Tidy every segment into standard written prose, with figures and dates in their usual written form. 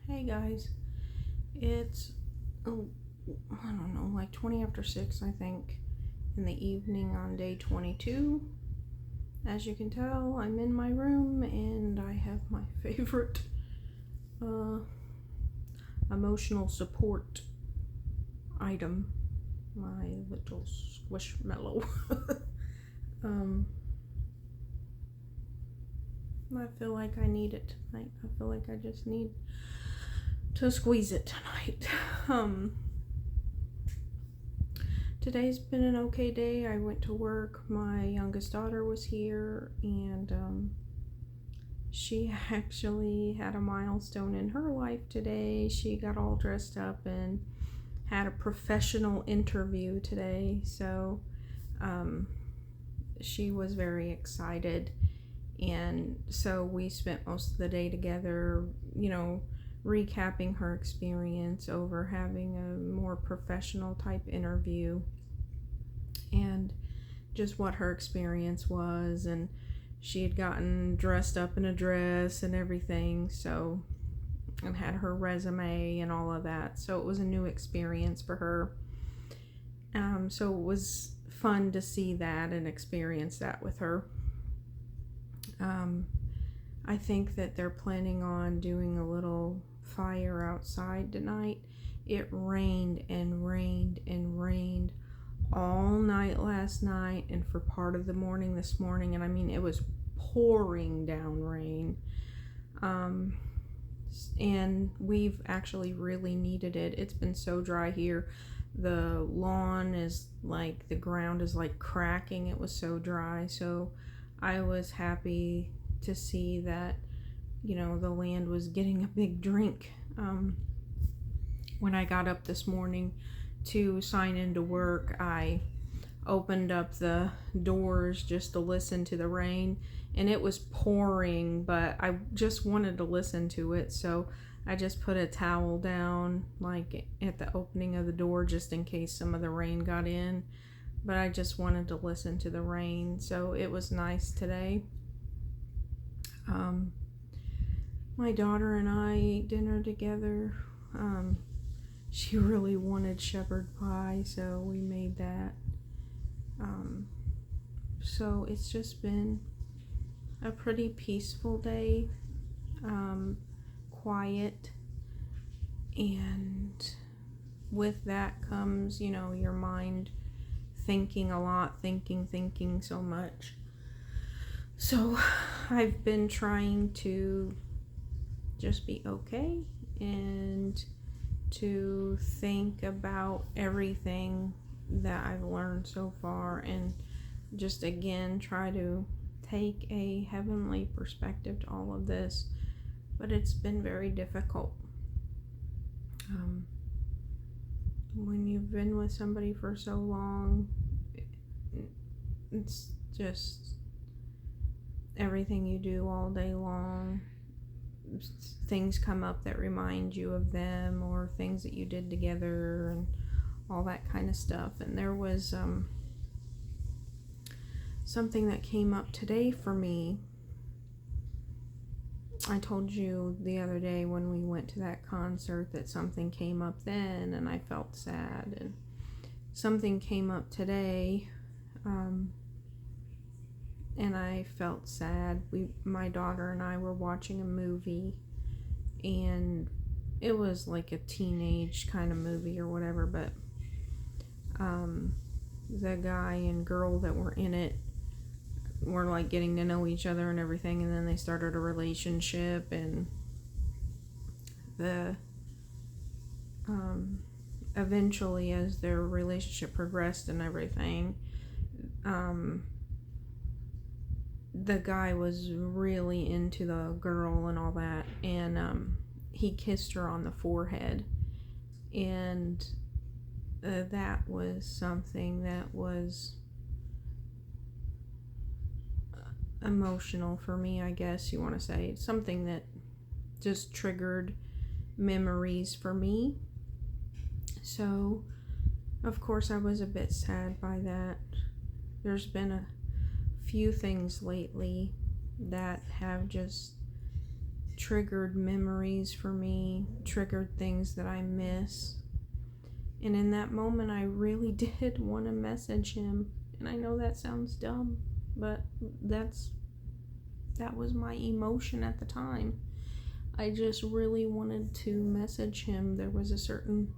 Hey guys, it's I don't know, like 20 after 6, I think, in the evening on day 22. As you can tell, I'm in my room and I have my favorite uh, emotional support item, my little squishmallow. um, I feel like I need it tonight. I feel like I just need to squeeze it tonight. Today's been an okay day. I went to work. My youngest daughter was here, and she actually had a milestone in her life today. She got all dressed up and had a professional interview today. So she was very excited. And so we spent most of the day together, recapping her experience over having a more professional type interview and just what her experience was. And she had gotten dressed up in a dress and everything, so, and had her resume and all of that, so it was a new experience for her. So it was fun to see that and experience that with her. I think that they're planning on doing a little fire outside tonight. It rained and rained and rained all night last night and for part of the morning this morning, and I mean it was pouring down rain. And we've actually really needed it. It's been so dry here. The lawn is like, the ground is like cracking. It was so dry, so I was happy to see that, the land was getting a big drink. When I got up this morning to sign into work, I opened up the doors just to listen to the rain, and it was pouring, but I just wanted to listen to it, so I just put a towel down like at the opening of the door just in case some of the rain got in, but I just wanted to listen to the rain, so it was nice today. My daughter and I ate dinner together. She really wanted shepherd pie, so we made that. So it's just been a pretty peaceful day, quiet, and with that comes, your mind thinking a lot, thinking so much. So I've been trying to just be okay and to think about everything that I've learned so far, and just again try to take a heavenly perspective to all of this, but it's been very difficult. When you've been with somebody for so long, it's just everything you do all day long, things come up that remind you of them or things that you did together and all that kind of stuff. And there was something that came up today for me. I told you the other day when we went to that concert that something came up then and I felt sad, and something came up today and I felt sad. My daughter and I were watching a movie, and it was like a teenage kind of movie or whatever, but the guy and girl that were in it were like getting to know each other and everything, and then they started a relationship, and the eventually, as their relationship progressed and everything, the guy was really into the girl and all that, and he kissed her on the forehead, and that was something that was emotional for me, I guess you want to say. It's something that just triggered memories for me. So, of course, I was a bit sad by that. There's been a few things lately that have just triggered memories for me, triggered things that I miss. And in that moment, I really did want to message him. And I know that sounds dumb, but that was my emotion at the time. I just really wanted to message him. There was a certain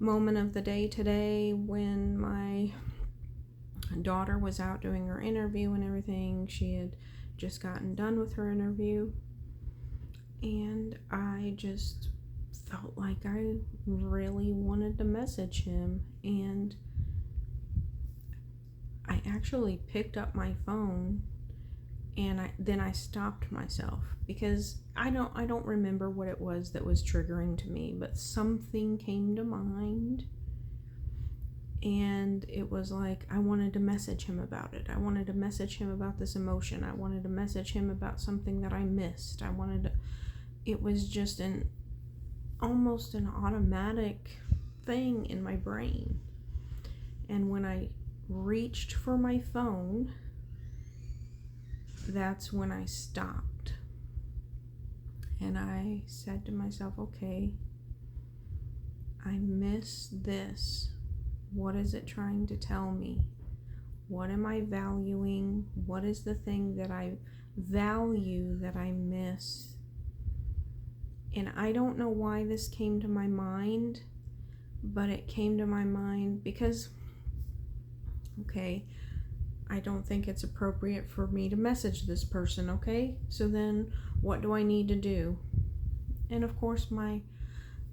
moment of the day today when my daughter was out doing her interview and everything. She had just gotten done with her interview, and I just felt like I really wanted to message him. And I actually picked up my phone, and then I stopped myself because I don't remember what it was that was triggering to me, but something came to mind, and it was like I wanted to message him about it. I wanted to message him about this emotion. I wanted to message him about something that I missed. It was just almost an automatic thing in my brain. And when I reached for my phone, that's when I stopped. And I said to myself, okay, I miss this. What is it trying to tell me? What am I valuing? What is the thing that I value that I miss? And I don't know why this came to my mind, but it came to my mind because, okay, I don't think it's appropriate for me to message this person, okay? So then what do I need to do? And of course my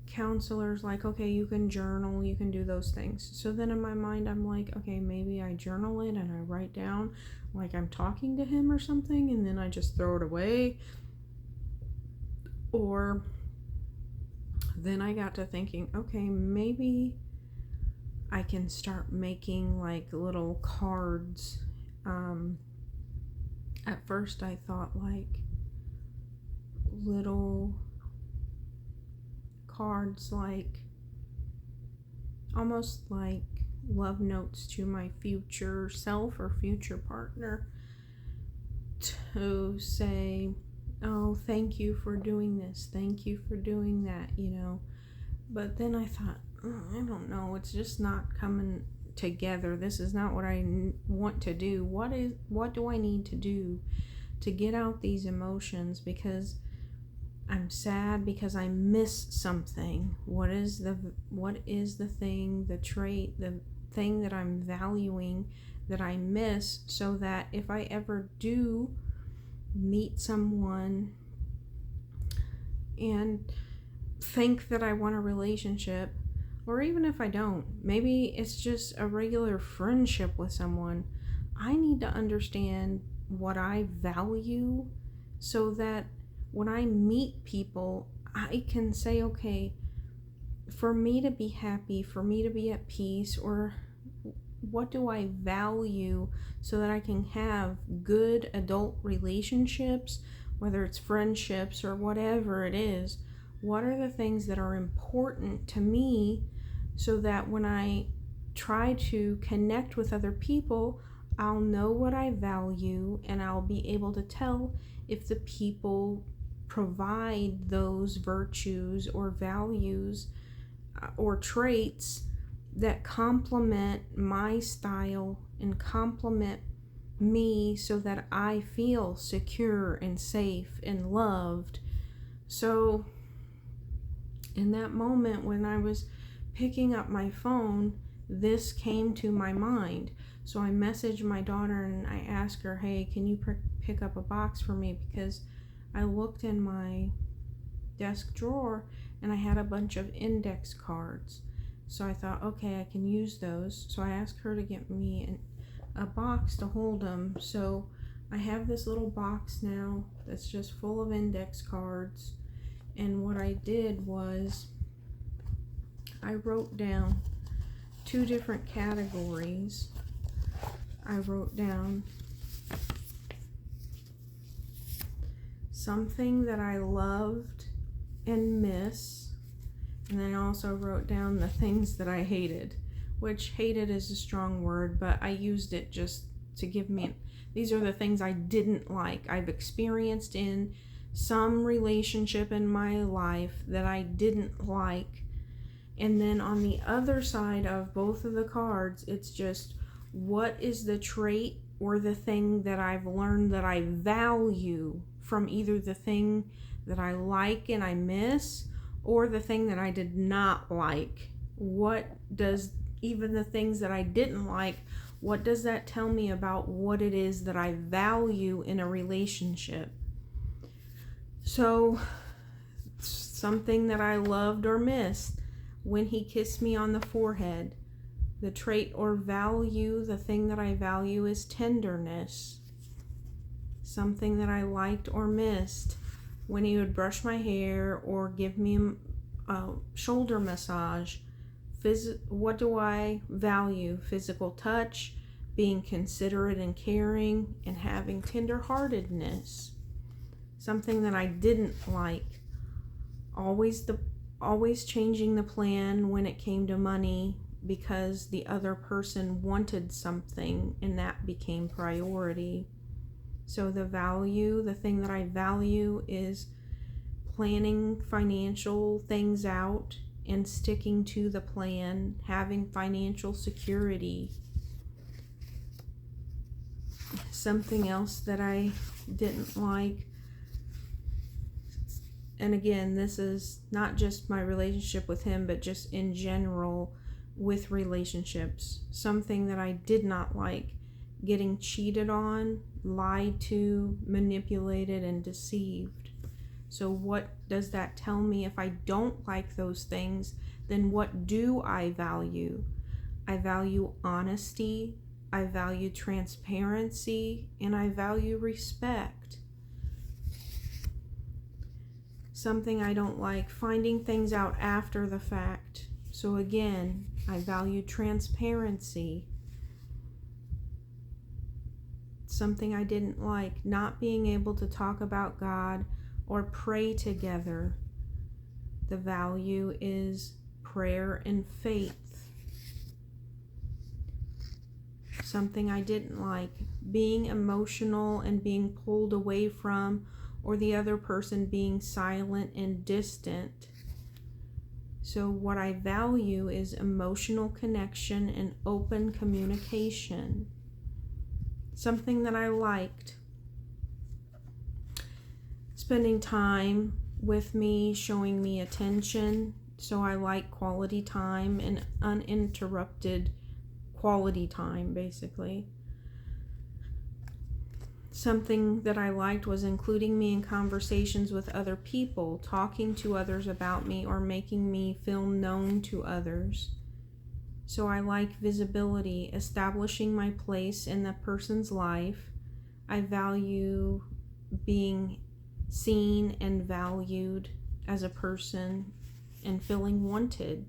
counselor's like, okay, you can journal, you can do those things. So then in my mind I'm like, okay, maybe I journal it and I write down like I'm talking to him or something, and then I just throw it away. Or then I got to thinking, okay, maybe I can start making like little cards. At first I thought like little cards, like almost like love notes to my future self or future partner, to say, oh, thank you for doing this, thank you for doing that, But then I thought, I don't know, it's just not coming together. This is not what I want to do. What do I need to do to get out these emotions? Because I'm sad because I miss something. What is the thing, the trait, the thing that I'm valuing that I miss, so that if I ever do meet someone and think that I want a relationship, or even if I don't, maybe it's just a regular friendship with someone, I need to understand what I value so that when I meet people, I can say, okay, for me to be happy, for me to be at peace, or what do I value so that I can have good adult relationships, whether it's friendships or whatever it is. What are the things that are important to me so that when I try to connect with other people, I'll know what I value and I'll be able to tell if the people provide those virtues or values or traits that complement my style and complement me, so that I feel secure and safe and loved. So in that moment when I was picking up my phone, this came to my mind. So I messaged my daughter and I asked her, hey, can you pick up a box for me? Because I looked in my desk drawer and I had a bunch of index cards. So I thought, okay, I can use those. So I asked her to get me a box to hold them. So I have this little box now that's just full of index cards. And what I did was I wrote down 2 different categories. I wrote down something that I loved and miss, and then I also wrote down the things that I hated, which hated is a strong word, but I used it just to give me, these are the things I didn't like, I've experienced in some relationship in my life that I didn't like. And then on the other side of both of the cards, it's just, what is the trait or the thing that I've learned that I value from either the thing that I like and I miss, or the thing that I did not like? What does, even the things that I didn't like, what does that tell me about what it is that I value in a relationship? So, something that I loved or missed, when he kissed me on the forehead, the trait or value, the thing that I value is tenderness. Something that I liked or missed, when he would brush my hair or give me a shoulder massage. What do I value? Physical touch, being considerate and caring, and having tenderheartedness. Something that I didn't like, always changing the plan when it came to money because the other person wanted something and that became priority. So the value, the thing that I value is planning financial things out and sticking to the plan, having financial security. Something else that I didn't like, and again, this is not just my relationship with him, but just in general with relationships. Something that I did not like, getting cheated on, lied to, manipulated, and deceived. So what does that tell me? If I don't like those things, then what do I value? I value honesty, I value transparency, and I value respect. Something I don't like, finding things out after the fact. So again, I value transparency. Something I didn't like, not being able to talk about God or pray together. The value is prayer and faith. Something I didn't like, being emotional and being pulled away from, or the other person being silent and distant. So what I value is emotional connection and open communication. Something that I liked, spending time with me, showing me attention. So I like quality time and uninterrupted quality time, basically. Something that I liked was including me in conversations with other people, talking to others about me, or making me feel known to others. So I like visibility, establishing my place in the person's life. I value being seen and valued as a person and feeling wanted.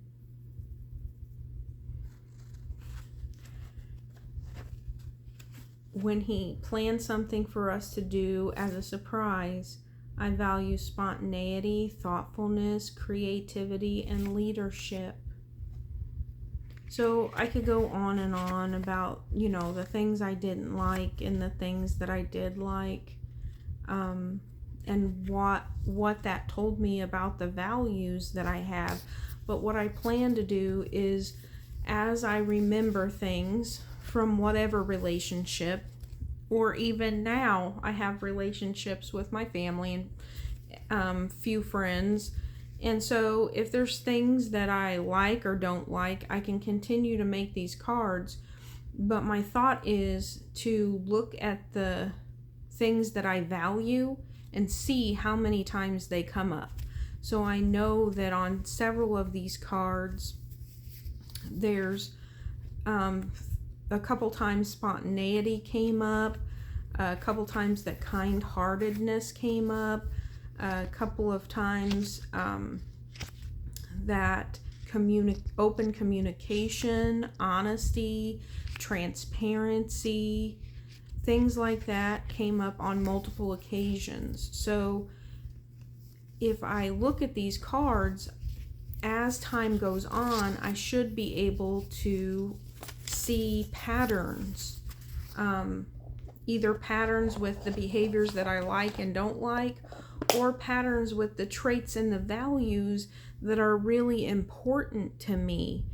When he planned something for us to do as a surprise, I value spontaneity, thoughtfulness, creativity, and leadership. So I could go on and on about, the things I didn't like and the things that I did like, and what that told me about the values that I have. But what I plan to do is, as I remember things from whatever relationship, or even now I have relationships with my family and few friends, and so if there's things that I like or don't like, I can continue to make these cards. But my thought is to look at the things that I value and see how many times they come up. So I know that on several of these cards, there's a couple times spontaneity came up, a couple times that kind-heartedness came up, a couple of times that open communication, honesty, transparency, things like that came up on multiple occasions. So if I look at these cards, as time goes on, I should be able to see patterns, either patterns with the behaviors that I like and don't like, or patterns with the traits and the values that are really important to me.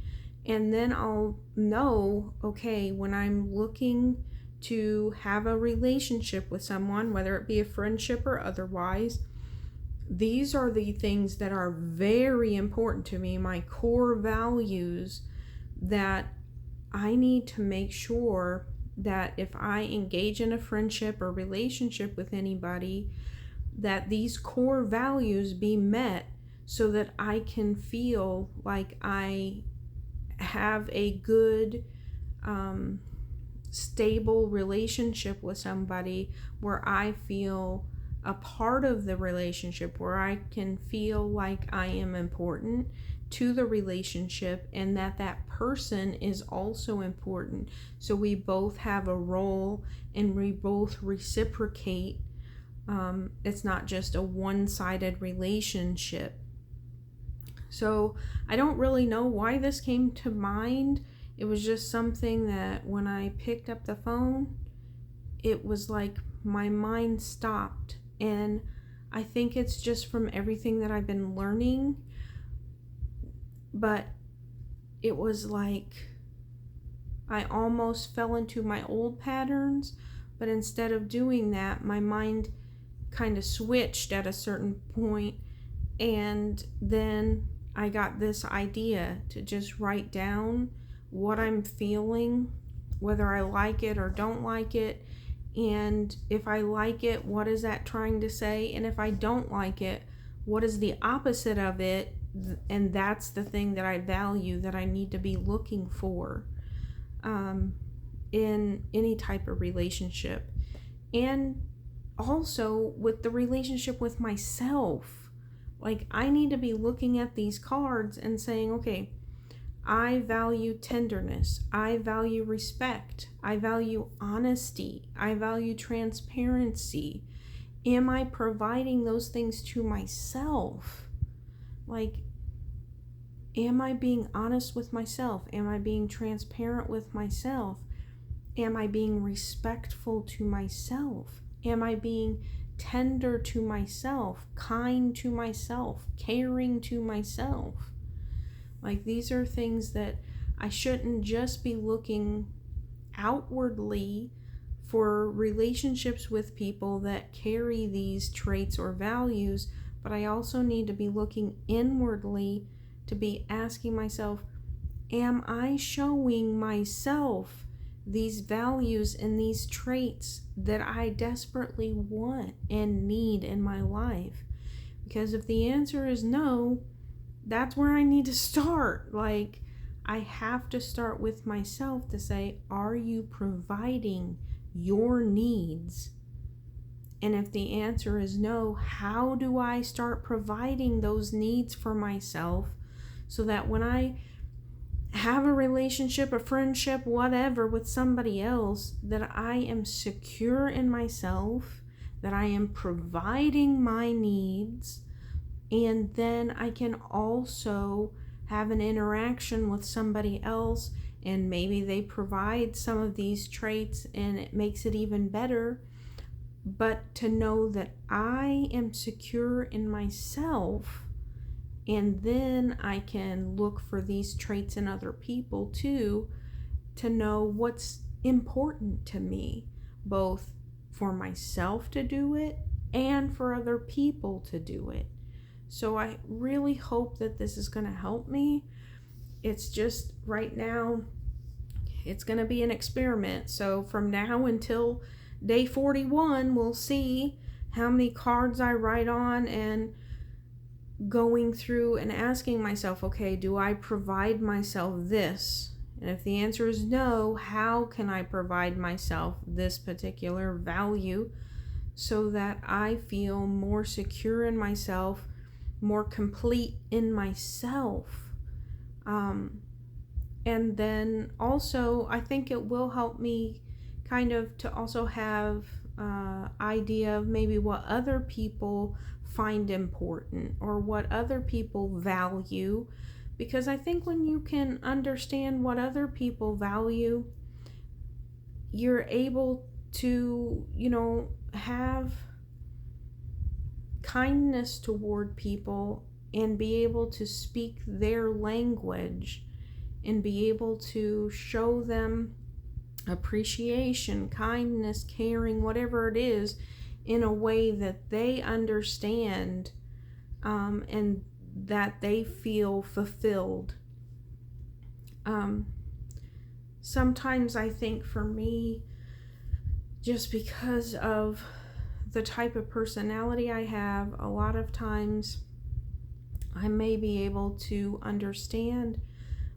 And then I'll know, okay, when I'm looking to have a relationship with someone, whether it be a friendship or otherwise, these are the things that are very important to me, my core values, that I need to make sure that if I engage in a friendship or relationship with anybody, that these core values be met so that I can feel like I have a good, stable relationship with somebody, where I feel a part of the relationship, where I can feel like I am important to the relationship, and that that person is also important. So we both have a role and we both reciprocate. It's not just a one-sided relationship. So I don't really know why this came to mind. It was just something that when I picked up the phone, it was like my mind stopped. And I think it's just from everything that I've been learning. But it was like I almost fell into my old patterns. But instead of doing that, my mind kind of switched at a certain point, and then I got this idea to just write down what I'm feeling, whether I like it or don't like it, and if I like it, what is that trying to say, and if I don't like it, what is the opposite of it, and that's the thing that I value, that I need to be looking for in any type of relationship. And also with the relationship with myself, like I need to be looking at these cards and saying, okay, I value tenderness, I value respect, I value honesty, I value transparency. Am I providing those things to myself? Like, am I being honest with myself? Am I being transparent with myself? Am I being respectful to myself? Am I being tender to myself, kind to myself, caring to myself? Like, these are things that I shouldn't just be looking outwardly for relationships with people that carry these traits or values, but I also need to be looking inwardly to be asking myself, am I showing myself these values and these traits that I desperately want and need in my life? Because if the answer is no, that's where I need to start. Like, I have to start with myself to say, are you providing your needs? And if the answer is no, how do I start providing those needs for myself so that when I have a relationship, a friendship, whatever, with somebody else, that I am secure in myself, that I am providing my needs, and then I can also have an interaction with somebody else, and maybe they provide some of these traits and it makes it even better. But to know that I am secure in myself, and then I can look for these traits in other people too, to know what's important to me, both for myself to do it and for other people to do it. So I really hope that this is going to help me. It's just right now, it's going to be an experiment. So from now until day 41, we'll see how many cards I write on, and going through and asking myself, okay, do I provide myself this? And if the answer is no, how can I provide myself this particular value so that I feel more secure in myself, more complete in myself? And then also, I think it will help me kind of to also have idea of maybe what other people find important or what other people value, because I think when you can understand what other people value, you're able to, have kindness toward people and be able to speak their language and be able to show them appreciation, kindness, caring, whatever it is, in a way that they understand, and that they feel fulfilled. Sometimes I think for me, just because of the type of personality I have, a lot of times I may be able to understand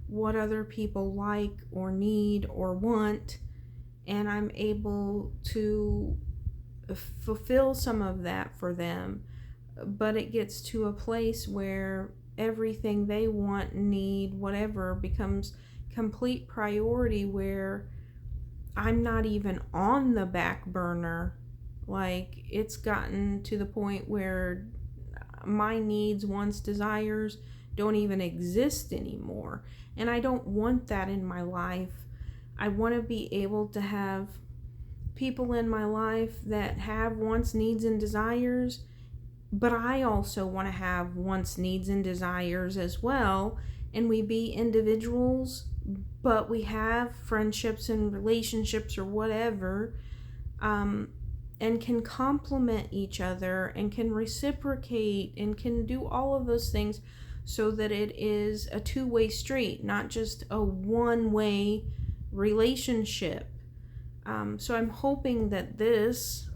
what other people like or need or want, and I'm able to fulfill some of that for them. But it gets to a place where everything they want, need, whatever becomes complete priority, where I'm not even on the back burner. Like, it's gotten to the point where my needs, wants, desires don't even exist anymore. And I don't want that in my life. I want to be able to have people in my life that have wants, needs, and desires, but I also want to have wants, needs, and desires as well. And we be individuals, but we have friendships and relationships or whatever, and can complement each other and can reciprocate and can do all of those things, so that it is a two-way street, not just a one-way relationship. So I'm hoping that this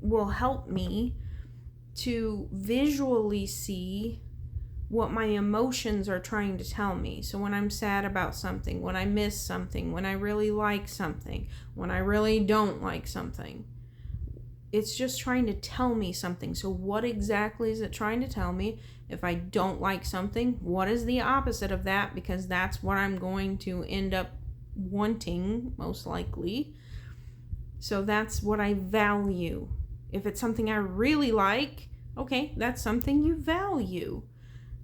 will help me to visually see what my emotions are trying to tell me. So when I'm sad about something, when I miss something, when I really like something, when I really don't like something, it's just trying to tell me something. So what exactly is it trying to tell me? If I don't like something, what is the opposite of that? Because that's what I'm going to end up wanting, most likely. So that's what I value. If it's something I really like, okay, that's something you value.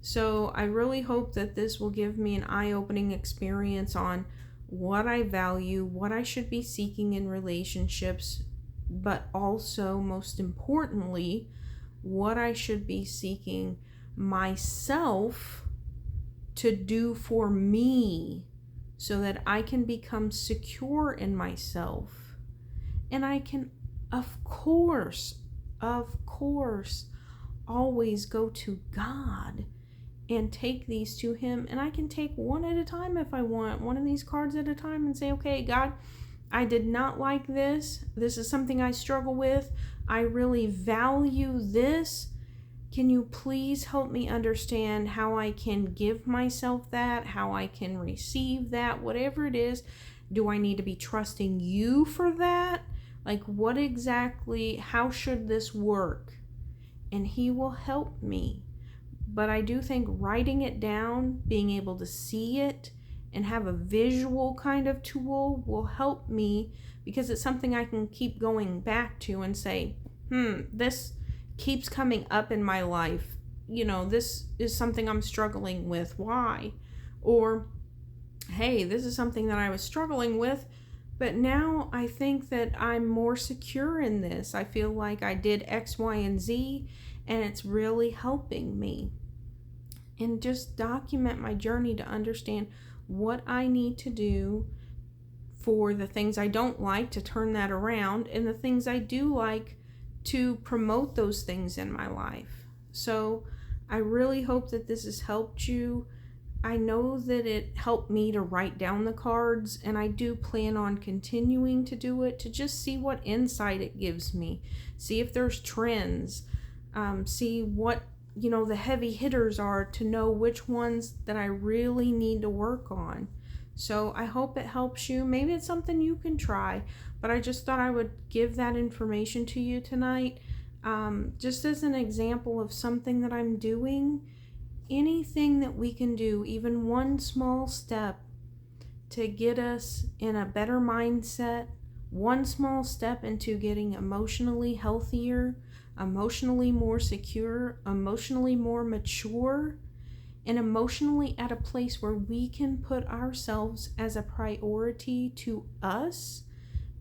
So I really hope that this will give me an eye-opening experience on what I value, what I should be seeking in relationships, but also, most importantly, what I should be seeking myself to do for me, so that I can become secure in myself. And I can, of course, always go to God and take these to Him. And I can take one at a time if I want, one of these cards at a time, and say, okay, God, I did not like this. This is something I struggle with. I really value this. Can you please help me understand how I can give myself that, how I can receive that, whatever it is. Do I need to be trusting you for that? Like, what exactly, how should this work? And He will help me. But I do think writing it down, being able to see it, and have a visual kind of tool will help me, because it's something I can keep going back to and say, this keeps coming up in my life. This is something I'm struggling with. Why? Or, hey, this is something that I was struggling with, but now I think that I'm more secure in this. I feel like I did X, Y, and Z, and it's really helping me. And just document my journey to understand what I need to do for the things I don't like to turn that around, and the things I do like to promote those things in my life. So I really hope that this has helped you. I know that it helped me to write down the cards, and I do plan on continuing to do it, to just see what insight it gives me, see if there's trends, see what the heavy hitters are, to know which ones that I really need to work on. So I hope it helps you. Maybe it's something you can try, but I just thought I would give that information to you tonight, just as an example of something that I'm doing. Anything that we can do, even one small step to get us in a better mindset, one small step into getting emotionally healthier, emotionally more secure, emotionally more mature, and emotionally at a place where we can put ourselves as a priority to us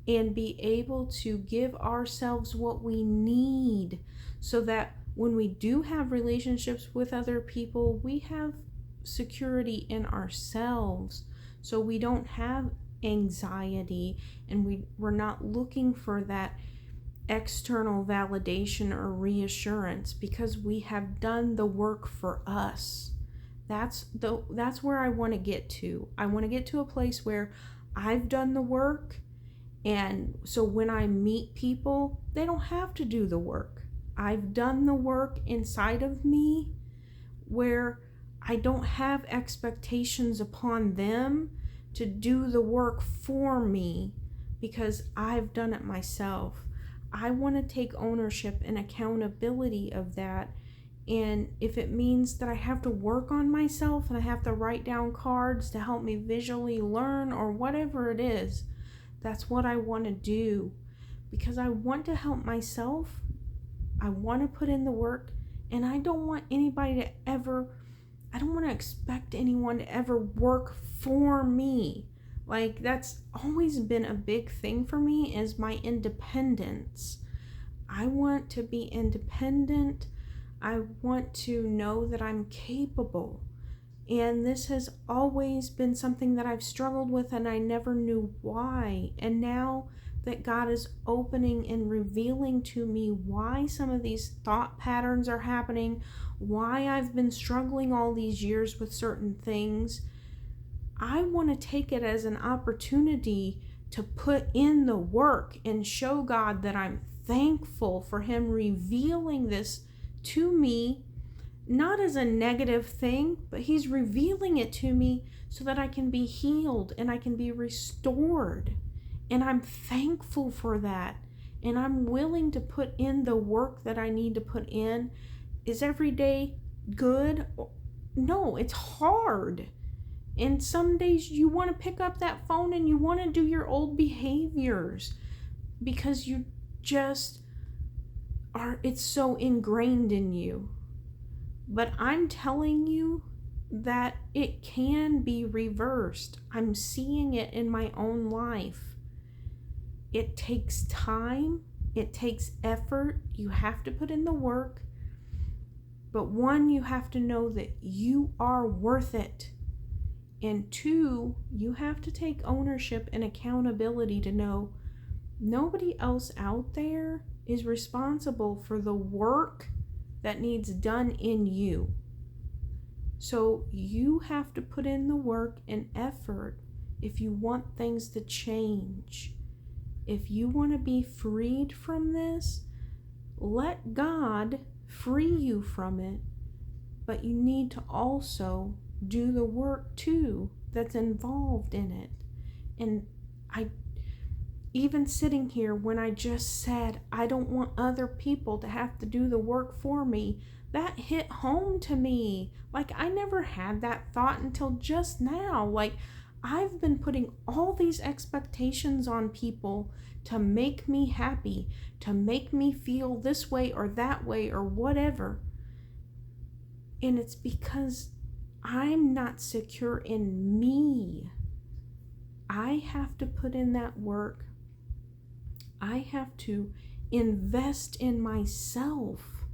and be able to give ourselves what we need, so that when we do have relationships with other people, we have security in ourselves. So we don't have anxiety, and we're not looking for that external validation or reassurance, because we have done the work for us. That's where I want to get to. I want to get to a place where I've done the work, and so when I meet people, they don't have to do the work. I've done the work inside of me where I don't have expectations upon them to do the work for me, because I've done it myself. I want to take ownership and accountability of that. And if it means that I have to work on myself and I have to write down cards to help me visually learn or whatever it is, that's what I want to do, because I want to help myself. I want to put in the work, and I don't want I don't want to expect anyone to ever work for me. Like, that's always been a big thing for me, is my independence. I want to be independent. I want to know that I'm capable. And this has always been something that I've struggled with, and I never knew why. And now that God is opening and revealing to me why some of these thought patterns are happening, why I've been struggling all these years with certain things, I want to take it as an opportunity to put in the work and show God that I'm thankful for Him revealing this to me, not as a negative thing, but He's revealing it to me so that I can be healed and I can be restored. And I'm thankful for that. And I'm willing to put in the work that I need to put in. Is every day good? No, it's hard. And some days you want to pick up that phone and you want to do your old behaviors, because you just it's so ingrained in you. But I'm telling you that it can be reversed. I'm seeing it in my own life. It takes time. It takes effort. You have to put in the work. But one, you have to know that you are worth it. And two, you have to take ownership and accountability to know nobody else out there is responsible for the work that needs done in you. So you have to put in the work and effort if you want things to change. If you want to be freed from this, let God free you from it. But you need to also do the work too that's involved in it. And even sitting here, when I just said I don't want other people to have to do the work for me, that hit home to me. Like, I never had that thought until just now. Like, I've been putting all these expectations on people to make me happy, to make me feel this way or that way or whatever. And it's because I'm not secure in me. I have to put in that work. I have to invest in myself.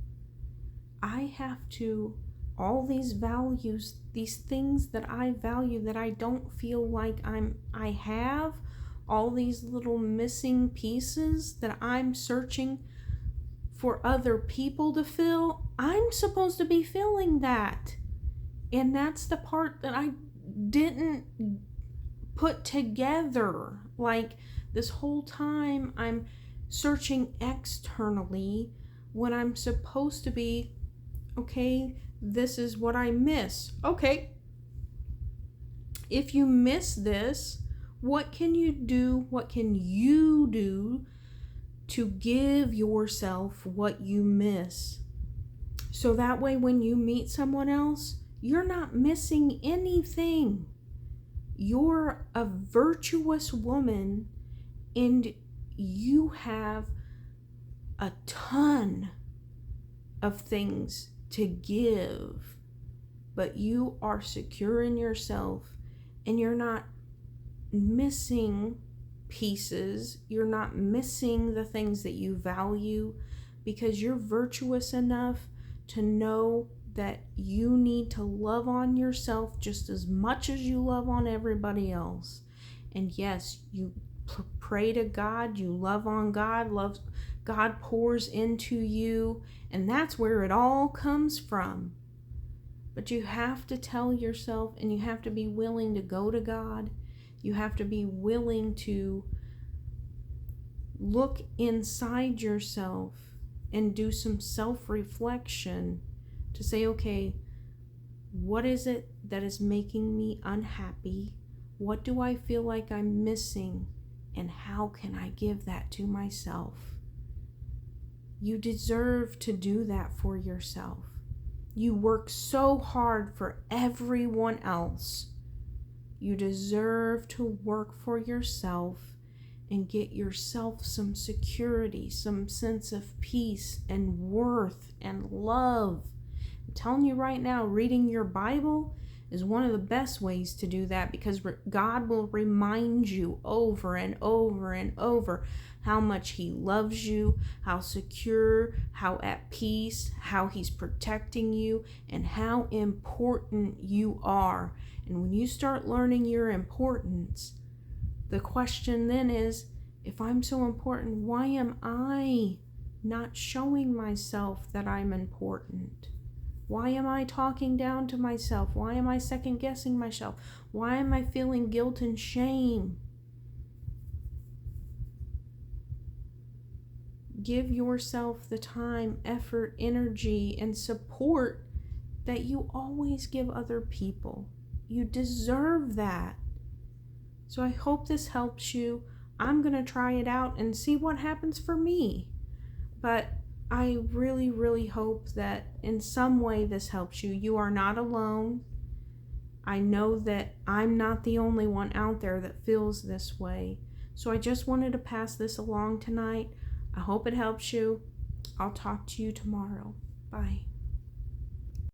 I have to, all these values, these things that I value that I don't feel like I have, all these little missing pieces that I'm searching for other people to fill, I'm supposed to be filling that. And that's the part that I didn't put together. Like, this whole time I'm searching externally when I'm supposed to be, okay, this is what I miss. Okay, if you miss this, what can you do? What can you do to give yourself what you miss? So that way, when you meet someone else, you're not missing anything. You're a virtuous woman, and you have a ton of things to give, but you are secure in yourself, and you're not missing pieces. You're not missing the things that you value, because you're virtuous enough to know that you need to love on yourself just as much as you love on everybody else. And yes, you pray to God, you love on God, God pours into you, and that's where it all comes from. But you have to tell yourself, and you have to be willing to go to God. You have to be willing to look inside yourself and do some self-reflection to say, okay, what is it that is making me unhappy? What do I feel like I'm missing? And how can I give that to myself? You deserve to do that for yourself. You work so hard for everyone else. You deserve to work for yourself and get yourself some security, some sense of peace and worth and love. I'm telling you right now, reading your Bible is one of the best ways to do that, because God will remind you over and over and over how much He loves you, how secure, how at peace, how He's protecting you, and how important you are. And when you start learning your importance, the question then is, if I'm so important, why am I not showing myself that I'm important? Why am I talking down to myself? Why am I second guessing myself? Why am I feeling guilt and shame? Give yourself the time, effort, energy, and support that you always give other people. You deserve that. So I hope this helps you. I'm going to try it out and see what happens for me. But I really, really hope that in some way this helps you. You are not alone. I know that I'm not the only one out there that feels this way. So I just wanted to pass this along tonight. I hope it helps you. I'll talk to you tomorrow. Bye.